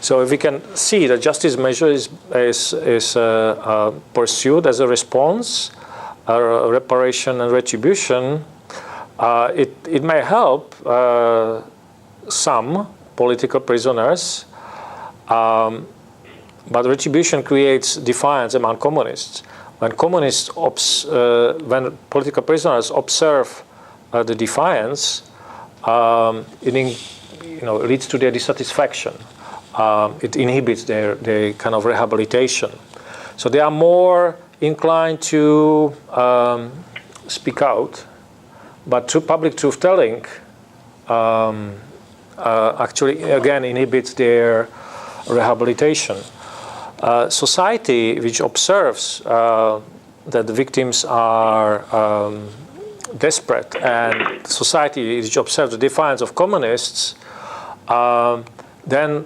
So if we can see that justice measure is pursued as a response, reparation and retribution, it may help some political prisoners, but retribution creates defiance among communists. When when political prisoners observe the defiance, it leads to their dissatisfaction. It inhibits their kind of rehabilitation. So they are more inclined to speak out, but through public truth-telling actually, again, inhibits their rehabilitation. Society which observes that the victims are desperate, and society which observes the defiance of communists, then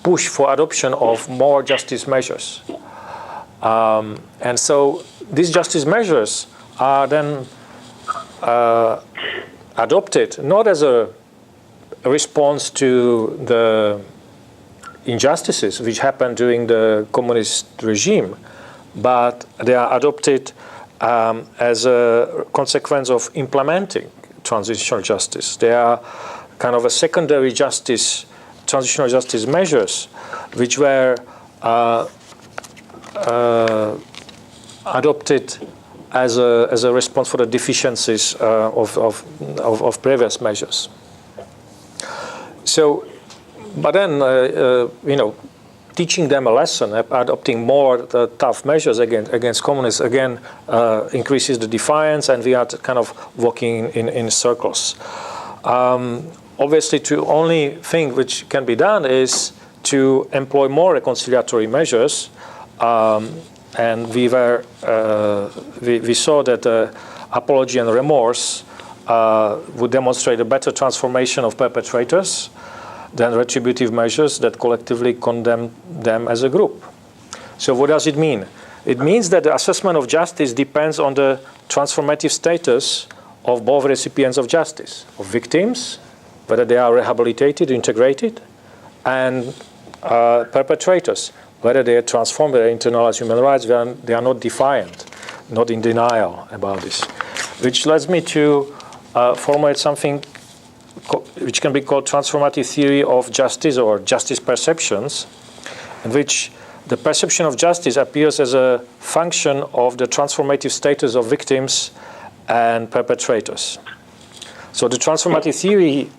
push for adoption of more justice measures. And so these justice measures are then adopted not as a response to the injustices which happened during the communist regime, but they are adopted as a consequence of implementing transitional justice. They are kind of a secondary justice, transitional justice measures, which were adopted as a response for the deficiencies of previous measures. So, but then teaching them a lesson, adopting more tough measures against communists, again increases the defiance, and we are kind of walking in circles. Obviously, the only thing which can be done is to employ more reconciliatory measures, and we saw that apology and remorse would demonstrate a better transformation of perpetrators than retributive measures that collectively condemn them as a group. So what does it mean? It means that the assessment of justice depends on the transformative status of both recipients of justice, of victims, whether they are rehabilitated, integrated, and perpetrators, whether they are transformed, whether they internalize human rights, they are not defiant, not in denial about this. Which leads me to formulate something which can be called transformative theory of justice, or justice perceptions, in which the perception of justice appears as a function of the transformative status of victims and perpetrators. So the transformative theory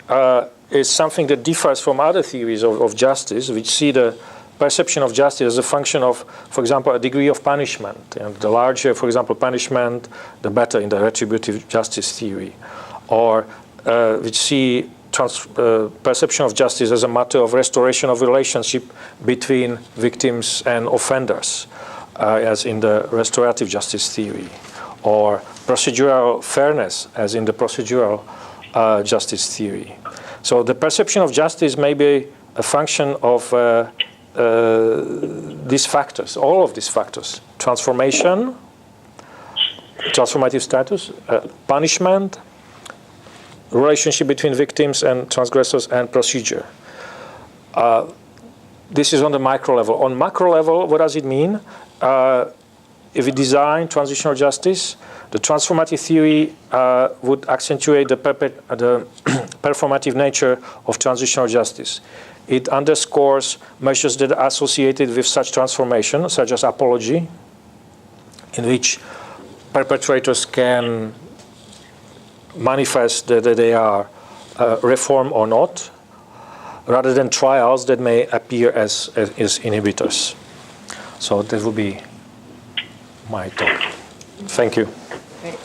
is something that differs from other theories of justice, which see the perception of justice as a function of, for example, a degree of punishment. And the larger, for example, punishment, the better in the retributive justice theory. Or which see perception of justice as a matter of restoration of relationship between victims and offenders, as in the restorative justice theory. Or procedural fairness, as in the procedural justice theory. So the perception of justice may be a function of these factors, all of these factors: transformation, transformative status, punishment, relationship between victims and transgressors, and procedure. This is on the micro level. On macro level, what does it mean? If we design transitional justice, the transformative theory would accentuate the performative nature of transitional justice. It underscores measures that are associated with such transformation, such as apology, in which perpetrators can manifest that they are reformed or not, rather than trials that may appear as inhibitors. So that will be my talk. Thank you. Great.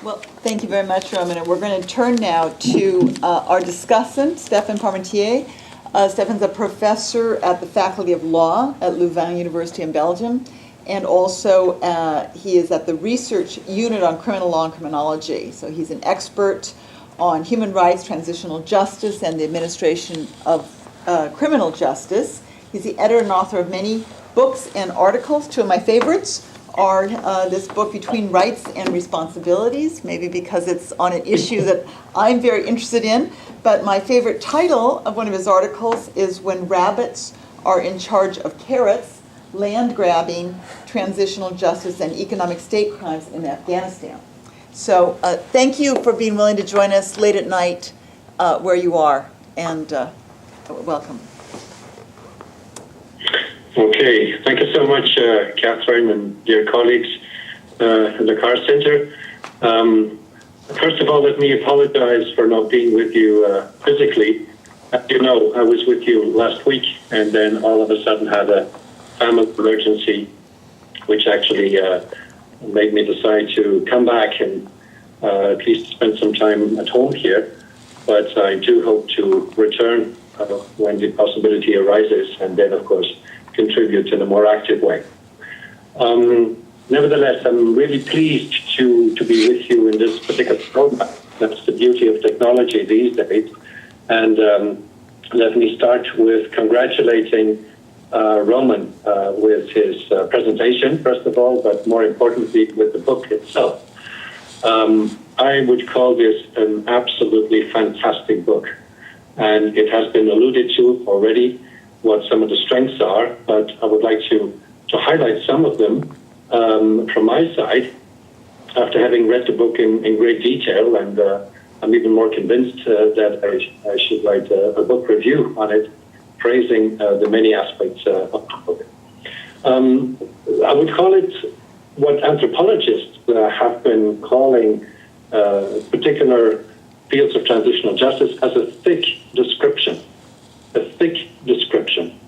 Well, thank you very much, Roman. And we're going to turn now to our discussant, Stephan Parmentier. Stephan's a professor at the Faculty of Law at Louvain University in Belgium. And also, he is at the Research Unit on Criminal Law and Criminology. So he's an expert on human rights, transitional justice, and the administration of criminal justice. He's the editor and author of many books and articles. Two of my favorites are this book, Between Rights and Responsibilities, maybe because it's on an issue that I'm very interested in. But my favorite title of one of his articles is When Rabbits Are in Charge of Carrots, Land Grabbing, Transitional Justice, and Economic State Crimes in Afghanistan. So thank you for being willing to join us late at night where you are, and welcome. Okay, thank you so much, Kathryn and dear colleagues in the Carr Center. First of all, let me apologize for not being with you physically. As you know, I was with you last week, and then all of a sudden had a family emergency, which actually made me decide to come back and at least spend some time at home here. But I do hope to return when the possibility arises, and then, of course, contribute in a more active way. Nevertheless, I'm really pleased to be with you in this particular program. That's the beauty of technology these days. And let me start with congratulating Roman with his presentation, first of all, but more importantly, with the book itself. I would call this an absolutely fantastic book. And it has been alluded to already what some of the strengths are, but I would like to highlight some of them from my side after having read the book in great detail, and I'm even more convinced that I should write a book review on it, praising the many aspects of the book. I would call it what anthropologists have been calling particular fields of transitional justice as a thick description. A thick description.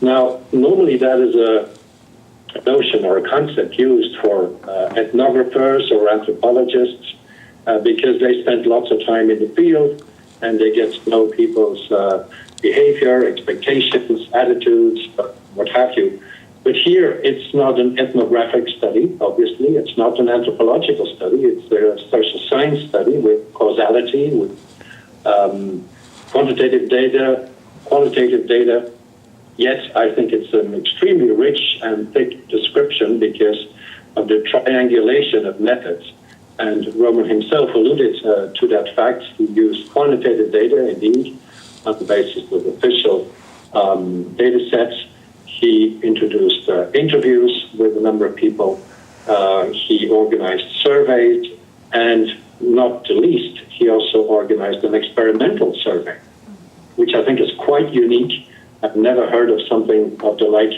Now, normally that is a notion or a concept used for ethnographers or anthropologists because they spend lots of time in the field and they get to know people's behavior, expectations, attitudes, what have you. But here, it's not an ethnographic study, obviously. It's not an anthropological study. It's a social science study with causality, with quantitative data, qualitative data, yet I think it's an extremely rich and thick description because of the triangulation of methods. And Roman himself alluded to that fact. He used quantitative data, indeed, on the basis of official data sets. He introduced interviews with a number of people. He organized surveys, and not the least, he also organized an experimental survey, which I think is quite unique. I've never heard of something of the like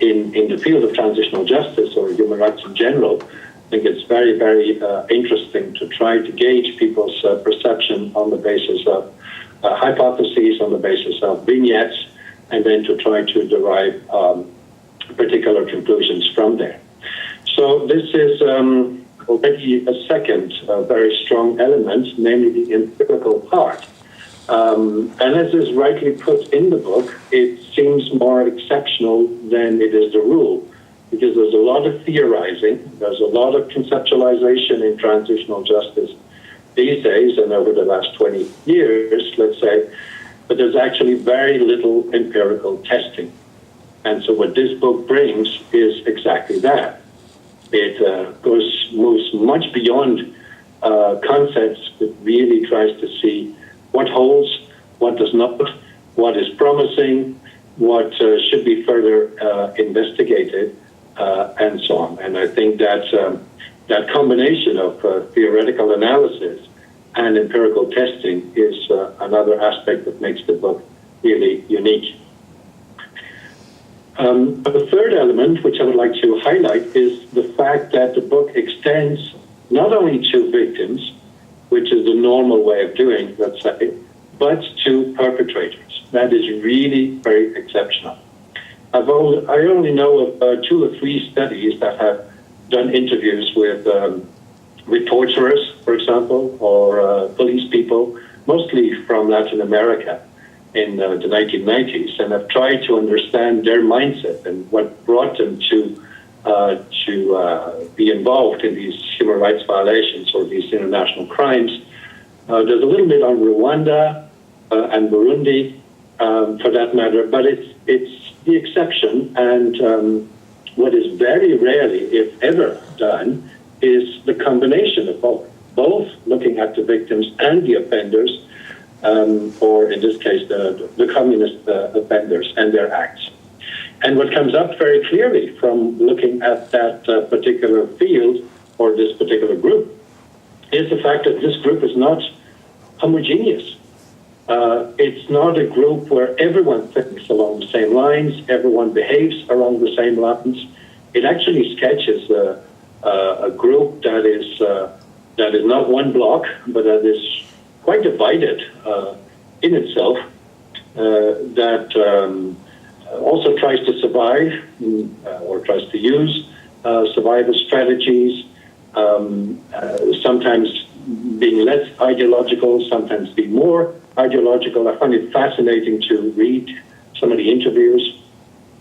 in the field of transitional justice or human rights in general. I think it's very, very interesting to try to gauge people's perception on the basis of hypotheses, on the basis of vignettes, and then to try to derive particular conclusions from there. So this is already a second very strong element, namely the empirical part. And as is rightly put in the book, it seems more exceptional than it is the rule, because there's a lot of theorizing, there's a lot of conceptualization in transitional justice these days and over the last 20 years, let's say, but there's actually very little empirical testing. And so what this book brings is exactly that. It moves much beyond concepts. It really tries to see what holds, what does not, what is promising, what should be further investigated, and so on. And I think that that combination of theoretical analysis and empirical testing is another aspect that makes the book really unique. The third element, which I would like to highlight, is the fact that the book extends not only to victims, which is the normal way of doing, let's say, but to perpetrators. That is really very exceptional. I only know of 2 or 3 studies that have done interviews with torturers, for example, or police people, mostly from Latin America in the 1990s, and have tried to understand their mindset and what brought them to be involved in these human rights violations or these international crimes. There's a little bit on Rwanda and Burundi, for that matter, but it's the exception, and what is very rarely, if ever, done is the combination of both looking at the victims and the offenders, or in this case, the communist offenders and their acts. And what comes up very clearly from looking at that particular field or this particular group is the fact that this group is not homogeneous. It's not a group where everyone thinks along the same lines, everyone behaves along the same lines. It actually sketches a group that is not one block, but that is quite divided in itself, that also tries to survive or tries to use survival strategies, sometimes being less ideological, sometimes being more ideological. I find it fascinating to read some of the interviews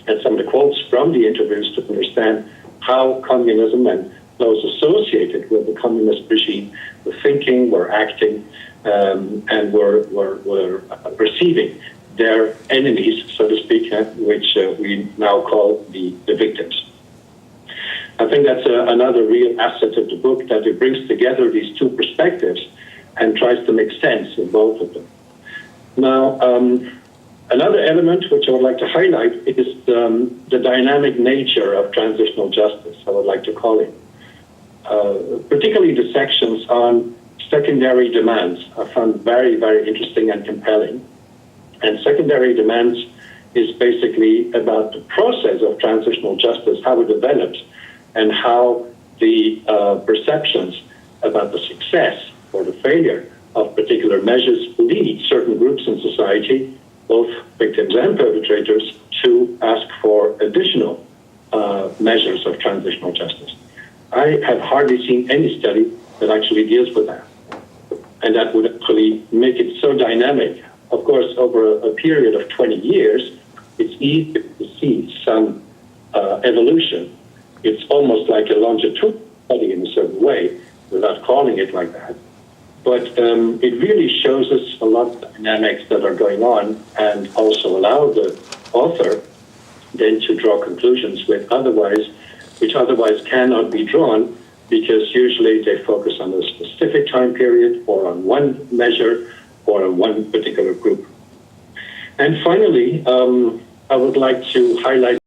and some of the quotes from the interviews to understand how communism and those associated with the communist regime were thinking, were acting, and were perceiving their enemies, so to speak, which we now call the victims. I think that's another real asset of the book, that it brings together these two perspectives and tries to make sense of both of them. Now, another element which I would like to highlight is the dynamic nature of transitional justice, I would like to call it. Particularly the sections on secondary demands I found very, very interesting and compelling. And secondary demands is basically about the process of transitional justice, how it develops, and how the perceptions about the success or the failure of particular measures lead certain groups in society, both victims and perpetrators, to ask for additional measures of transitional justice. I have hardly seen any study that actually deals with that, and that would actually make it so dynamic. Of course, over a period of 20 years, it's easy to see some evolution. It's almost like a longitudinal study in a certain way, without calling it like that. But it really shows us a lot of dynamics that are going on, and also allow the author then to draw conclusions which otherwise cannot be drawn, because usually they focus on a specific time period or on one measure or on one particular group. And finally, I would like to highlight